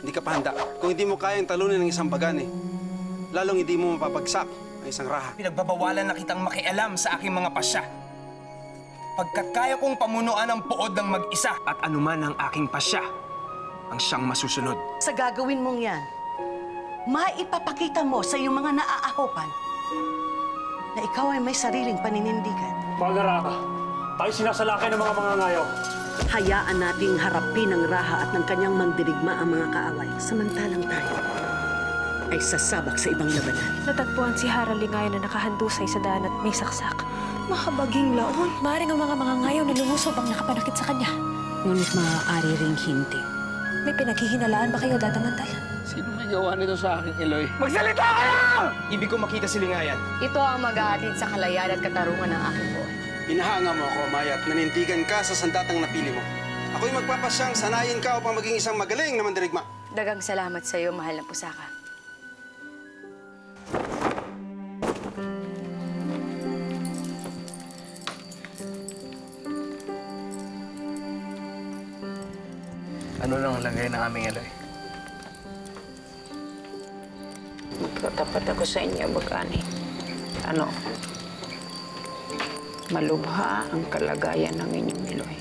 Hindi ka pa handa. Kung hindi mo kayang talunin ng isang bagani, lalong hindi mo mapapagsak ang isang raha. Pinagbabawalan na kitang makialam sa aking mga pasya. Pagkat kaya kong pamunuan ang puod ng mag-isa at anuman ang aking pasya, ang siyang masusunod. Sa gagawin mong yan, maipapakita mo sa iyong mga naaahopan na ikaw ay may sariling paninindigan. Pagara ka. Tayo sinasalakay ng mga mangangayaw. Hayaan nating harapin ang raha at ng kanyang mandirigma ang mga kaaway. Samantalang tayo ay sasabak sa ibang labanan. Natagpuan si Harang Lingayan na nakahandusay sa daan at may saksak. Mahabaging laon. Maaring ang mga mangangayaw na lumusob ang nakapanakit sa kanya. Ngunit maaari ring hindi. May pinaghihinalaan ba kayo, Dadamantal? Sino may gawa nito sa aking Eloy? Magsalita kayo! Ibig ko makita si Lingayan. Ito ang mag-aatid sa kalayaan at katarungan ng aking buhay. Hinahanga mo ako, Amaya, at nanindigan ka sa sandatang napili mo. Ako'y magpapasyang sanayin ka upang maging isang magaling na mandirigma. Dagang salamat sa iyo, mahal na pusaka. Ano lang ang lagay ng aming Eloy? Magtatapat ako sa inyo, Bagani. Ano? Malubha ang kalagayan ng inyong Eloy.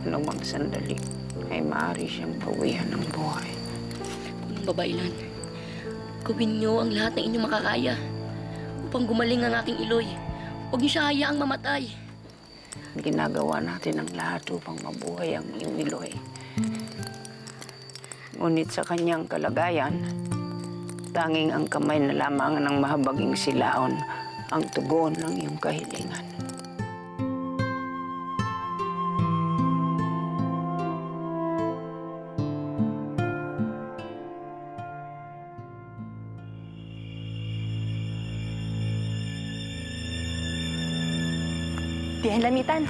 Anumang sandali ay maaari siyang bawihan ng buhay. Babaylan, gawin niyo ang lahat ng inyong makakaya upang gumaling ang aking Eloy. Huwag niyo siya hayaang mamatay. Ginagawa natin ang lahat upang mabuhay ang iyong Eloy. Ngunit sa kanyang kalagayan, tanging ang kamay na lamang ng mahabaging silaon ang tugon ng iyong kahilingan. Diyan lamitan.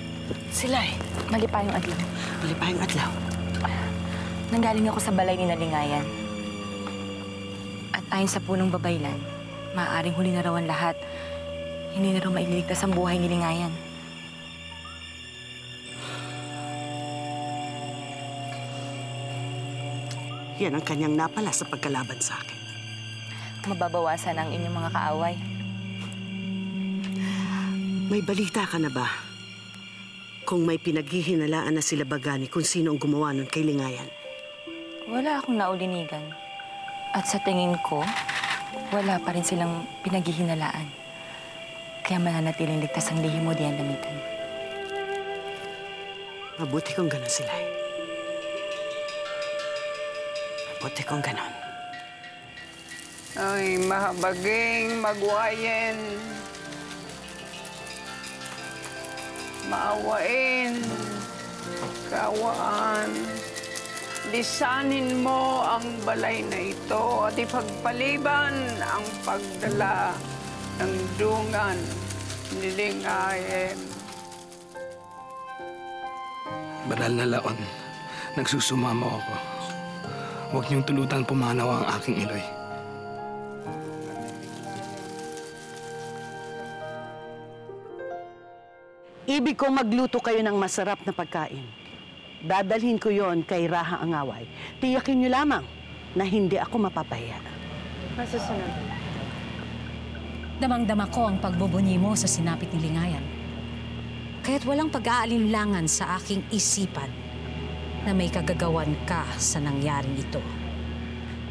Sila eh. Malipayong adlaw. Malipayong adlaw. Nanggaling ako sa balay ni Nalingayan. At ayon sa punong babaylan, maaaring huli na raw ang lahat. Hindi na raw maililigtas ang buhay ni Lingayan. Yan ang kanyang napala sa pagkalaban sa akin. Mababawasan ang inyong mga kaaway. May balita ka na ba? Kung may pinaghihinalaan na sila Bagani kung sino ang gumawa nun kay Lingayan? Wala akong naulinigan. At sa tingin ko, wala pa rin silang pinaghihinalaan. Kaya mananatiling ligtas ang lihim mo diyan lamitan. Mabuti kung ganon sila. Mabuti kung ganon. Ay, mahabaging magwayen. Maawain, kawaan. Lisanin mo ang balay na ito at ipagpaliban ang pagdala ng dungan ni Lingayan. Banal na laon, nagsusumamo ako. Huwag niyong tulutan pumanaw ang aking Eloy. Ibig kong magluto kayo ng masarap na pagkain. Dadalhin ko yon kay Raha Angaway. Tiyakin niyo lamang na hindi ako mapapahiya. Masusunod. Damang-dama ko ang pagbubunyi mo sa sinapit ni Lingayan. Kaya't walang pag-aalinlangan sa aking isipan na may kagagawan ka sa nangyaring ito.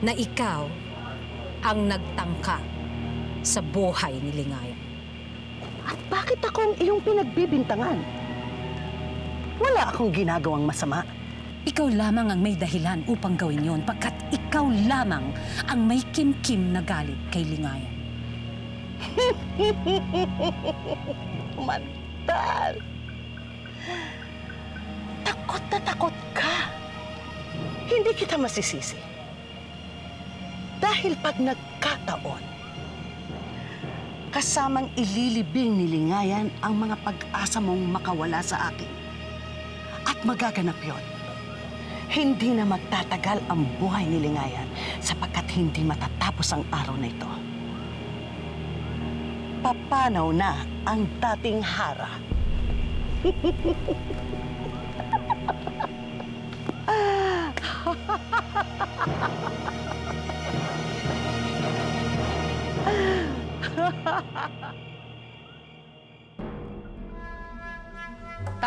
Na ikaw ang nagtangka sa buhay ni Lingayan. At bakit ako ang iyong pinagbibintangan? Wala akong ginagawang masama. Ikaw lamang ang may dahilan upang gawin yon pagkat ikaw lamang ang may kim-kim na galit kay Lingayan. Mantal! Takot na takot ka. Hindi kita masisisi. Dahil pag nagkataon, kasamang ililibing ni Lingayan ang mga pag-asa mong makawala sa akin. At magaganap yon. Hindi na magtatagal ang buhay ni Lingayan sapagkat hindi matatapos ang araw na ito. Papanaw na ang dating Hara.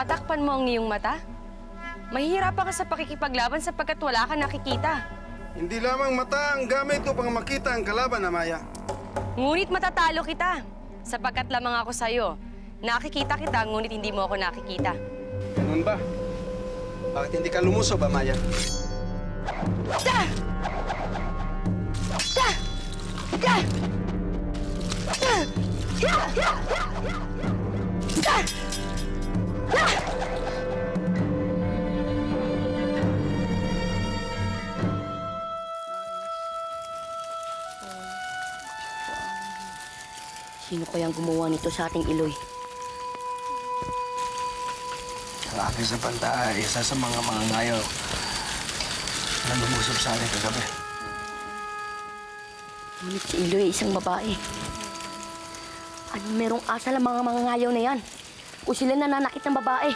Tatakpan mo ang iyong mata? Mahihirapan ka sa pakikipaglaban sapagkat wala kang nakikita. Hindi lamang mata ang gamit upang makita ang kalaban, Amaya. Ngunit matatalo kita, sapagkat lamang ako sa'yo. Nakikita kita, ngunit hindi mo ako nakikita. Ganun ba? Bakit hindi ka lumusob, Amaya? Da! Da! Da! Da! Ya! Ya! Da! Da! Sino kayang gumawa nito sa ating Iloy? Ang aking sa banda ay isa sa mga ngayaw na lumusob sa akin kagabi. Ngunit si Iloy ay isang babae. Anong merong asal ang mga mangangayaw na yan? Kung sila nananakit ng babae.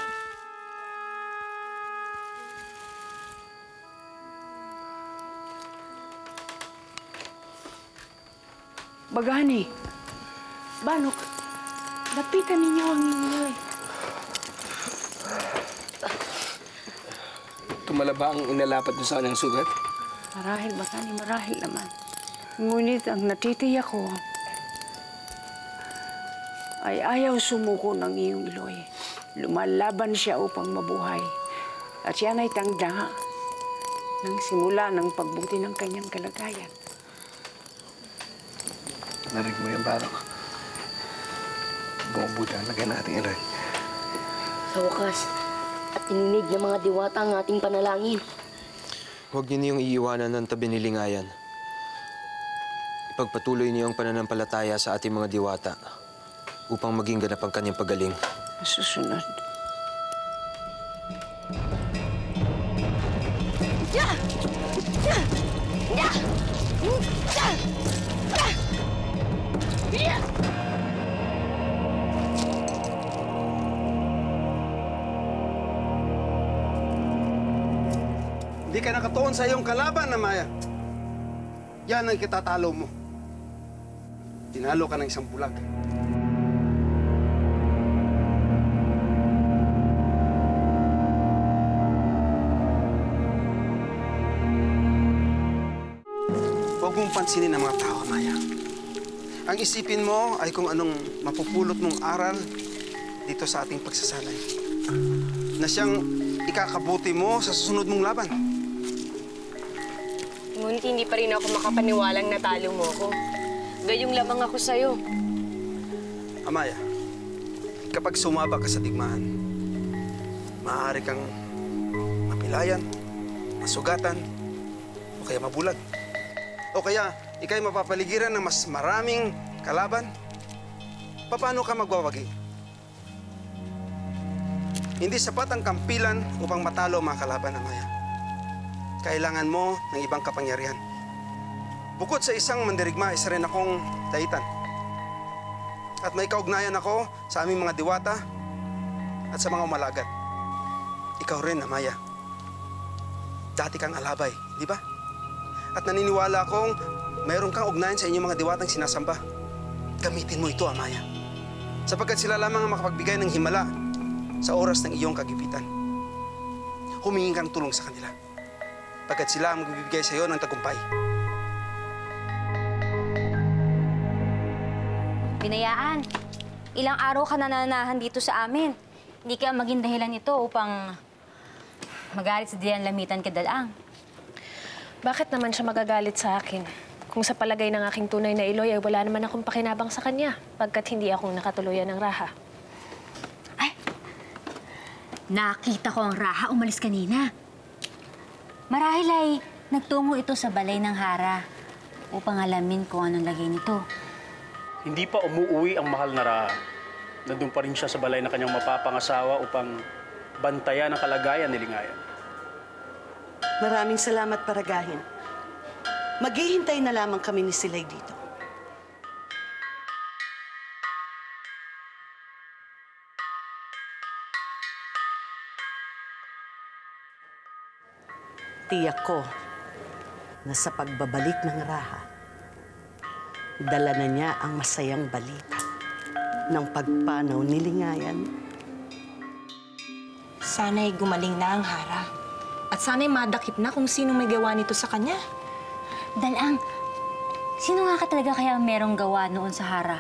Bagani, Banok, lapitan ninyo ang Iloy. Tumala ba ang inalapat doon sa kanyang sugat? Marahil, Bagani, marahil naman. Ngunit ang natitiyak ko ay ayaw sumuko ng iyong Iloy. Lumalaban siya upang mabuhay. At yan ay tanda ng simula ng pagbuti ng kanyang kalagayan. Narinig mo yan, Banok. Bumubuti ang lagay natin, Iloy. Sa wakas, at ininig ng mga diwata ang ating panalangin. Huwag niyo niyong iiwanan ng tabi ni Lingayan. Ipagpatuloy niyo ang pananampalataya sa ating mga diwata upang maging ganap ang kanyang pagaling. Susunod. Ya! Ya! Ya! Ya! Ya! Hindi ka nakatuon sa iyong kalaban, Amaya. Yan ang kitatalo mo. Tinalo ka ng isang bulag. Huwag mong pansinin ang mga tao, Amaya. Ang isipin mo ay kung anong mapupulot mong aral dito sa ating pagsasanay. Na siyang ikakabuti mo sa susunod mong laban. Ngunit hindi pa rin ako makapaniwalang natalo mo ako. Gayong lamang ako sa'yo. Amaya, kapag sumaba ka sa digmaan, maaari kang mapilayan, masugatan, o kaya mabulag. O kaya, ikay mapapaligiran ng mas maraming kalaban. Paano ka magwawagi? Hindi sapat ang kampilan upang matalo ang mga kalaban, Amaya. Kailangan mo ng ibang kapangyarihan. Bukod sa isang mandirigma, isa rin akong daitan. At may kaugnayan ako sa aming mga diwata at sa mga umalagat. Ikaw rin, Amaya. Dati kang alabay, di ba? At naniniwala akong mayroon kang ugnayan sa inyong mga diwatang sinasamba. Gamitin mo ito, Amaya. Sapagkat sila lamang ang makapagbigay ng himala sa oras ng iyong kagipitan. Humingi kang tulong sa kanila. Pagkat sila ang magbibigay sa iyo ng tagumpay. Binayaan, ilang araw ka na nananahan dito sa amin. Hindi ka maging dahilan nito upang magalit sa Dian Lamitan Kadalaang. Bakit naman siya magagalit sa akin? Kung sa palagay ng aking tunay na Iloy ay wala naman akong pakinabang sa kanya pagkat hindi akong nakatuluyan ng Raha. Ay! Nakita ko ang Raha umalis kanina. Marahil ay nagtungo ito sa balay ng Hara upang alamin kung anong lagay nito. Hindi pa umuuwi ang mahal na Raha. Nandun pa rin siya sa balay na kanyang mapapangasawa upang bantayan ang kalagayan ni Lingayan. Maraming salamat, Paragahin. Maghihintay na lamang kami ni Silay dito. Tiyak ko na sa pagbabalik ng Raha, dala na niya ang masayang balita ng pagpanaw ni Lingayan. Sana'y gumaling na ang Hara. At sana'y madakip na kung sino may gawa nito sa kanya. Dalang, sino nga ka talaga kaya merong gawa noon sa Hara?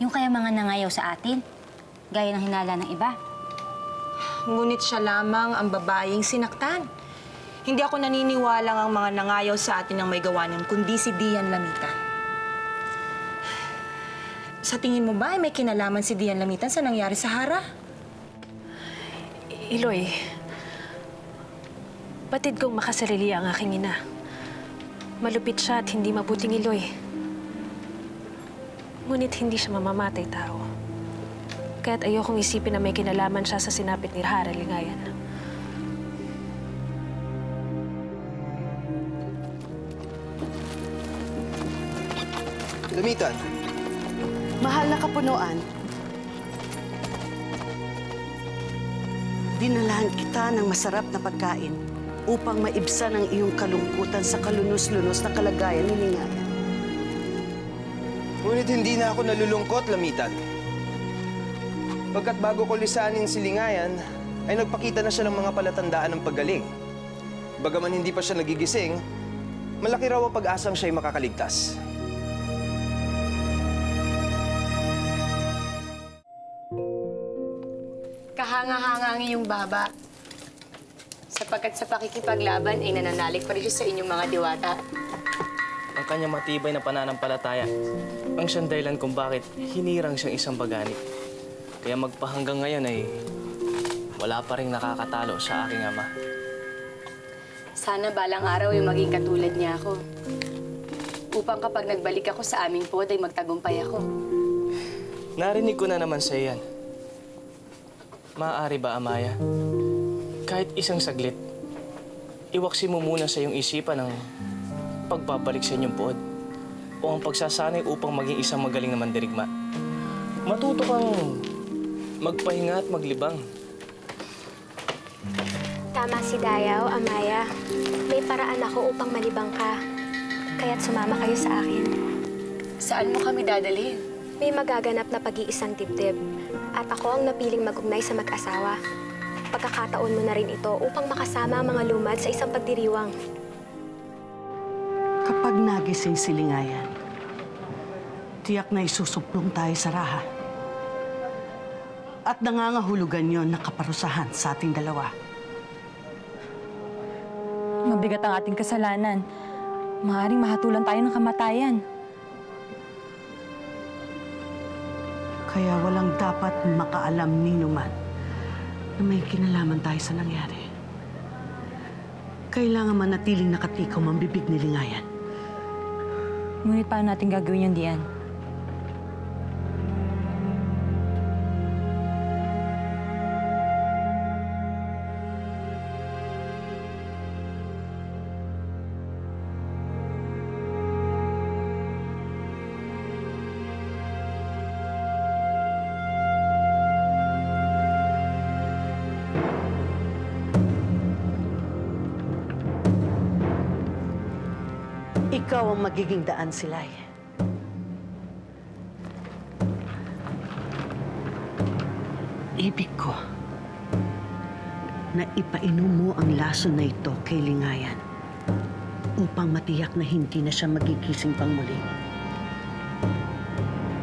Yung kaya mga nangayaw sa atin? Gaya ng hinala ng iba? Ngunit siya lamang ang babaeng sinaktan. Hindi ako naniniwalang ang mga nangayaw sa atin ang may gawa nun, kundi si Dian Lamitan. Sa tingin mo ba ay may kinalaman si Dian Lamitan sa nangyari sa Hara? Iloy, batid kong makasarili ang aking ina. Malupit siya at hindi mabuting Iloy. Ngunit hindi siya mamamatay tao. Kaya't ayokong isipin na may kinalaman siya sa sinapit ni Hara Lingayan. Lamitan. Mahal na kapunuan, dinalahan kita ng masarap na pagkain upang maibsan ang iyong kalungkutan sa kalunos-lunos na kalagayan ni Lingayan. Ngunit hindi na ako nalulungkot, Lamitan. Pagkat bago ko lisanin si Lingayan, ay nagpakita na siya ng mga palatandaan ng paggaling. Bagaman hindi pa siya nagigising, malaki raw ang pag-asang siya'y makakaligtas. Kahanga-hanga ang iyong baba. Sapagkat sa pakikipaglaban ay nananalig pa rin siya sa inyong mga diwata. Ang kanyang matibay na pananampalataya ang siyang dahilan kung bakit hinirang siyang isang bagani. Kaya magpahanggang ngayon ay wala pa rin nakakatalo sa aking ama. Sana balang araw ay maging katulad niya ako. Upang kapag nagbalik ako sa aming pod ay magtagumpay ako. Narinig ko na naman sa iyan. Maaari ba, Amaya? Kahit isang saglit, iwaksi mo muna sa iyong isipan ang pagbabalik sa inyong puod o ang pagsasanay upang maging isang magaling na mandirigma. Matuto kang magpahinga at maglibang. Tama si Dayaw, Amaya. May paraan ako upang malibang ka. Kaya't sumama kayo sa akin. Saan mo kami dadalhin? May magaganap na pag-iisang dibdib. At ako ang napiling mag-ugnay sa mag-asawa. Pagkakataon mo na rin ito upang makasama ang mga lumad sa isang pagdiriwang. Kapag nagising si Lingayan, tiyak na isusuplong tayo sa raha. At nangangahulugan yon na kaparusahan sa ating dalawa. Mabigat ang ating kasalanan. Maaaring mahatulan tayo ng kamatayan. Kaya walang dapat makaalam nino man na may kinalaman tayo sa nangyari. Kailangan manatiling nakatikaw ang bibig ni Lingayan. Ngunit paano natin gagawin yung Dian? Ikaw ang magiging daan, Silay. Ibig ko na ipainom mo ang laso na ito kay Lingayan upang matiyak na hindi na siya magigising pang muli.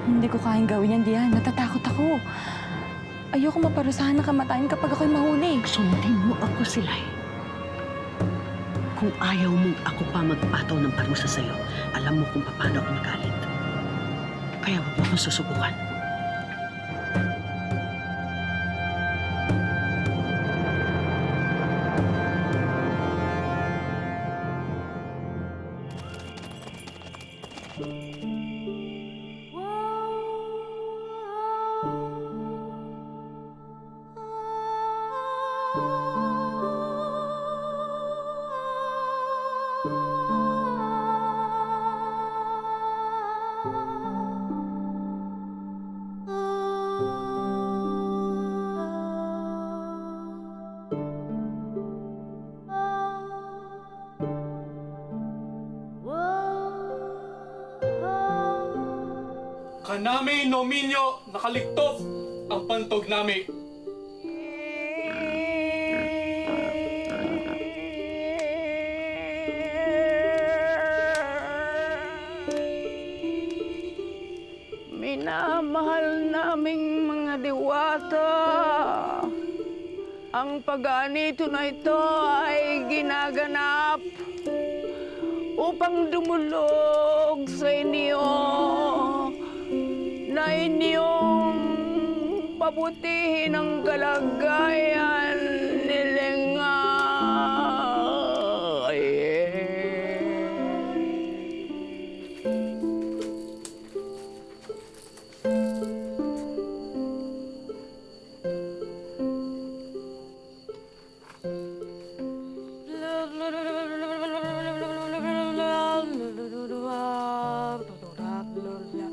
Hindi ko kayang gawin yan, Dian. Natatakot ako. Ayoko maparusahan ng kamatayan kapag ako'y mahuli. Sundin mo ako, Silay. Kung ayaw mong ako pa magpataw ng parusa sa'yo, alam mo kung paano ako magalit. Kaya huwag mo akong susubukan. Kanami nominyo nakaliktof ang pantog nami. Ang pag-aanito na ito ay ginaganap upang dumulog sa inyo na inyong pabutihin ang kalagayan ni Lingay.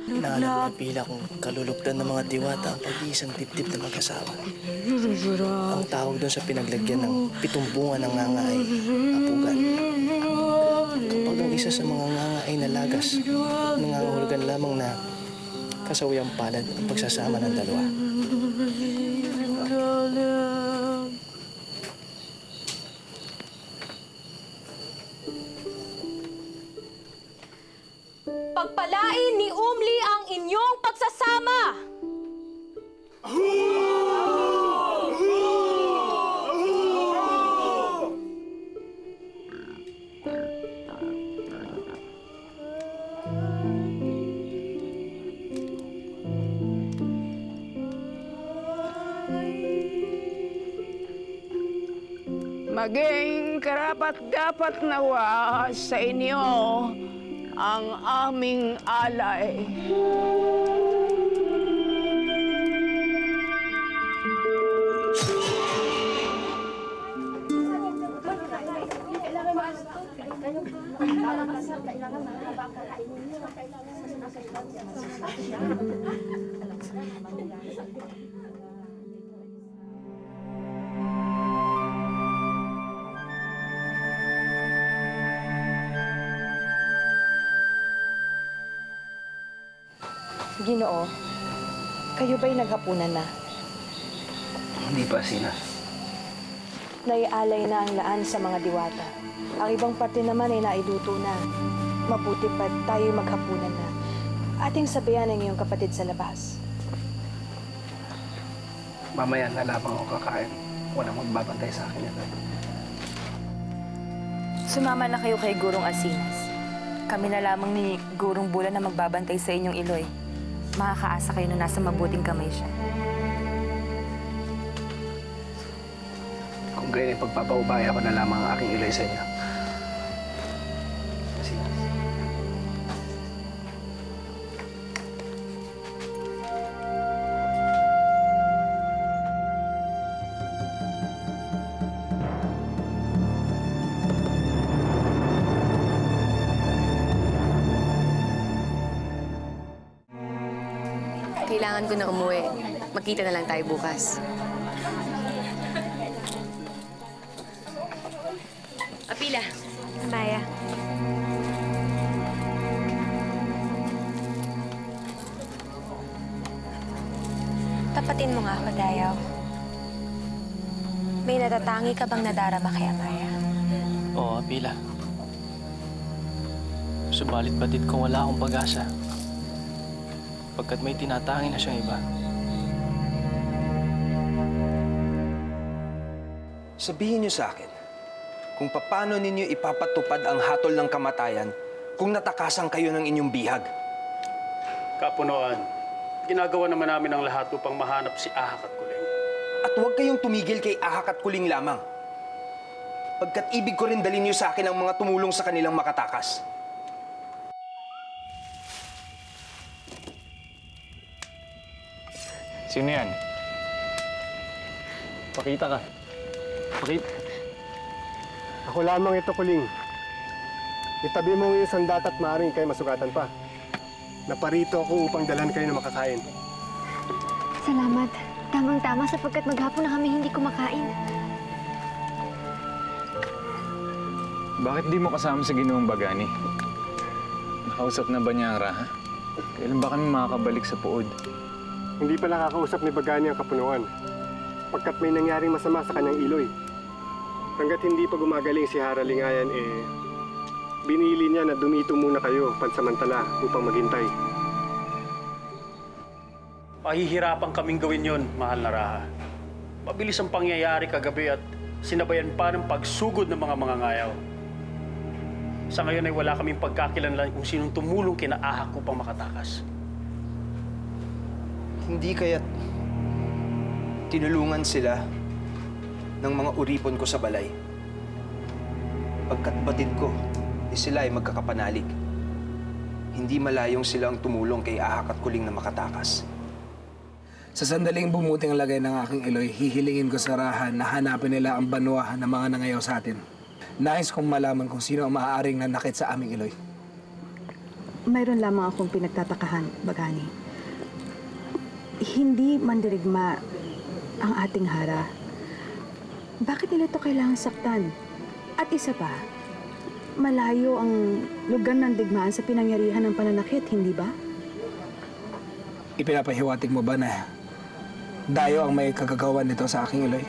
Inaalam ko pila kung kalulugdan ng mga diwata ang pag-iisang dibdib na mag-asawa. Ang tawag doon sa pinaglagyan ng 7 bunga ng nganga ay apugan. Kapag ang isa sa mga nganga ay nalagas, nangangahulugan lamang na kasawiyang palad ang pagsasama ng dalawa. Pagpalain ni Umli ang inyong pagsasama! Maging karapat-dapat nawa sa inyo ang aming alay. Ginoo, kayo ba'y naghapunan na? Hindi pa, Sina. Naialay na ang laan sa mga diwata. Ang ibang parte naman ay nailuto na. Mabuti pa't tayo maghapunan na. Ating sabayan ang iyong kapatid sa labas. Mamaya na lamang ako kakain. Walang magbabantay sa akin ito. Sumama na kayo kay Gurong Alsinas. Kami na lamang ni Gurong Bulan na magbabantay sa inyong Iloy. Makakaasa kayo na nasa mabuting kamay siya. Kung gayon ay pagpapaubaya ko na lamang ang aking Iloy sa inyo. Kailangan ko na umuwi. Magkita na lang tayo bukas. Apila. Maya. Tapatin mo nga ako, Dayaw. May natatangi ka bang nadarama kay Amaya? Oo, Apila. Subalit batid kung wala akong pag-asa. Pagkat may tinatangi na siyang iba. Sabihin niyo sa akin kung paano ninyo ipapatupad ang hatol ng kamatayan kung natakasan kayo ng inyong bihag. Kapunuan, ginagawa naman namin ang lahat upang mahanap si Ahak at Kuling. At huwag kayong tumigil kay Ahak at Kuling lamang. Pagkat ibig ko rin dalhin niyo sa akin ang mga tumulong sa kanilang makatakas. Sino yan? Pakita ka. Pakita. Ako lamang ito, Kuling. Itabi mo ang iyong sandat at maaaring kayo masugatan pa. Naparito ako upang dalhan kayo na makakain. Salamat. Tamang-tama sapagkat maghapon na kami hindi kumakain. Bakit di mo kasama sa Ginoong Bagani? Nakausap na ba niya ang Raha? Kailan ba kami makakabalik sa Puod? Hindi pa nakakausap ni Bagani ang Kapunuan, pagkat may nangyaring masama sa kanyang Iloy. Hanggat hindi pa gumagaling si Hara Lingayan, binili niya na dumito muna kayo pansamantala upang maghintay. Pahihirapan kaming gawin yon, mahal na Raha. Mabilis ang pangyayari kagabi at sinabayan pa ng pagsugod ng mga mangangayaw. Sa ngayon ay wala kaming pagkakilanlan kung sinong tumulong kina Ahak upang makatakas. Hindi kaya't tinulungan sila ng mga uripon ko sa balay. Pagkat batid ko, sila ay magkakapanalig. Hindi malayong sila ang tumulong kay Ahak at Kuling na makatakas. Sa sandaling bumuting lagay ng aking Iloy, hihilingin ko sa Rahan na hanapin nila ang banwa ng mga nangayaw sa atin. Nais kong malaman kung sino ang maaaring nanakit sa aming Iloy. Mayroon lamang akong pinagtatakahan, Bagani. Hindi mandirigma ang ating Hara. Bakit nila ito kailangan saktan? At isa pa, malayo ang lugar ng digmaan sa pinangyarihan ng pananakit, hindi ba? Ipinapahiwatig mo ba na dayo ang may kagagawan nito sa aking Iloy?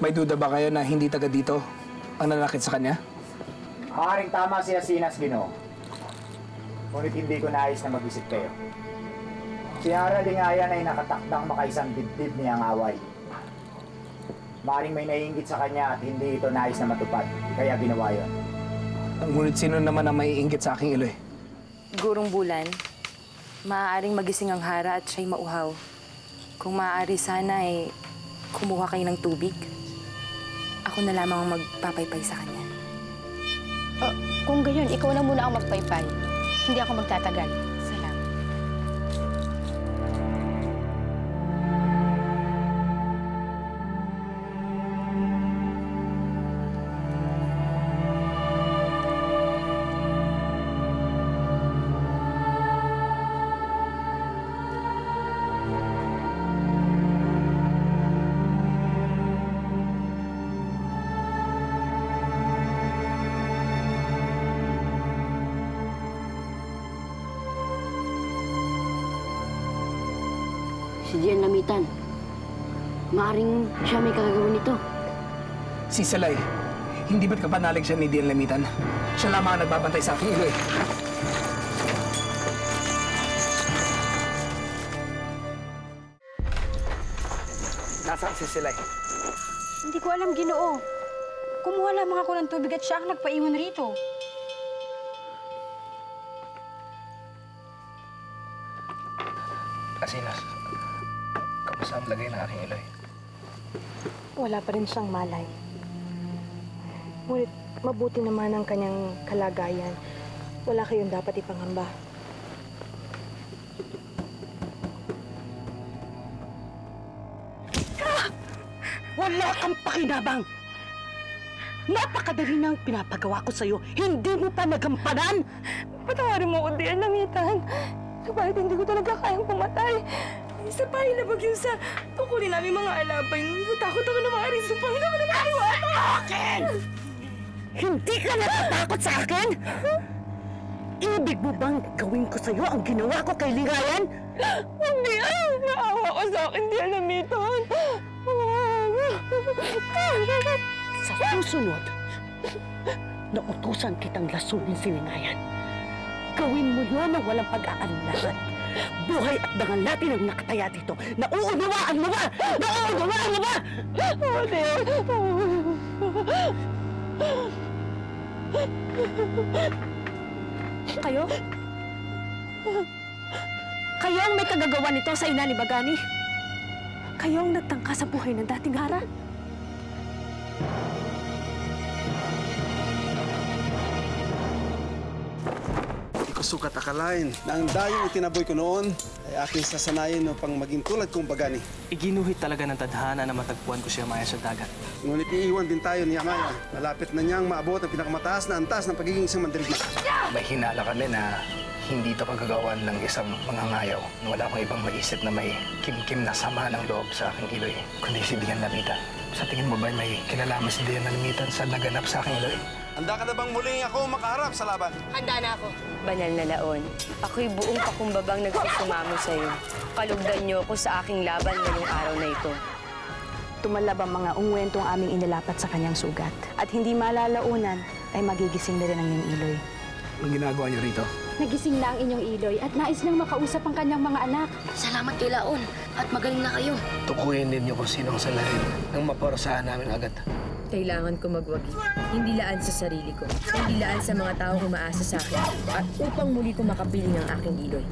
May duda ba kayo na hindi taga dito ang nanakit sa kanya? Maaaring tama si Asinas, Ginoo. Ngunit hindi ko nais na mag-isip kayo. Si Hara Lingayan ay nakatakdang makaisang dibdib niyang away. Maaaring may naiinggit sa kanya at hindi ito nais na matupad, kaya ginawa yun. Ngunit sino naman ang maiinggit sa aking Iloy? Gurong Bulan, maaaring magising ang Hara at siya'y mauhaw. Kung maaari sana ay kumuha kayo ng tubig. Ako na lamang ang magpapaypay sa kanya. Kung gayon, ikaw na muna ang magpaypay. Hindi ako magtatagal. Salamat. Si Dian Lamitan. Maaring siya may kagagawa nito. Si Salay. Hindi ba't kapanalig siya ni Dian Lamitan? Siya lamang ang nagbabantay sa aking Iloy. Nasaan si Salay? Hindi ko alam, Ginoo. Kumuha lamang ako ng tubig at siya ang nagpaiwan rito. Asinas, kamusta ang lagay ng aking Iloy? Wala pa rin siyang malay. Ngunit mabuti naman ang kanyang kalagayan. Wala kayong dapat ipangamba. Wala kang pakinabang! Napakadali na ang pinapagawa ko sa'yo. Hindi mo pa nagampanan! Patawarin mo ako, Dian Lamitan. Subalit hindi ko talaga kayang pumatay. Isa pa ilabag yun sa tungkulin namin mga alabay. Natakot ako na maaaring sumpang. Hindi ako na makaliwata! Akin! Hindi ka natatakot sa akin? Ibig mo bang gawin ko sa'yo ang ginawa ko kay Lingayan? Hindi! Naawa ko sa akin, Dian Lamitan. Sa susunod, nautusan kitang lasunin si Lingayan. Gawin mo yun ng walang pag-aalinlangan. Buhay at dangal natin ang nakataya dito. Nauunawaan mo ba? Nauunawaan mo ba? Oo, Dian. Kayo? Kayo ang may kagagawa nito sa ina ni Bagani? Kayo ang nagtangka sa buhay ng dating Hara? Di ko sukat akalain na ang dayong itinaboy ko noon ay aking sasanayin upang maging tulad kong Bagani. Iginuhit talaga ng tadhana na matagpuan ko si Amaya sa dagat. Ngunit iiwan din tayo ni Amaya. Malapit na niyang maabot ang pinakamataas na antas ng pagiging isang mandirigma. May hinala kami na hindi ito kagagawan ng isang mangangayaw na wala akong ibang maisip na may kimkim na sama ng loob sa aking Iloy, kundi si Dian Lamitan. Sa tingin mo ba may kinalaman si Dian Lamitan sa naganap sa aking Iloy? Handa ka na bang muling ako makaharap sa laban? Handa na ako. Banal na Laon, ako'y buong pakumbabang nagsusumamo sa'yo. Kalugdan niyo ako sa aking laban ngayong araw na ito. Tumalab ang mga ungwentong aming inilapat sa kanyang sugat. At hindi malalaunan ay magigising na rin ang iyong Iloy. Anong ginagawa niyo rito? Nagising na ang inyong Iloy at nais niyang makausap ang kanyang mga anak. Salamat kay Laon at magaling na kayo. Tukuyin ninyo kung sino ang salarin nang maparusahan namin agad. Kailangan ko magwagi. Hindi laan sa sarili ko. Hindi laan sa mga taong umaasa sa akin. At upang muli ko makapiling ang aking Iloy.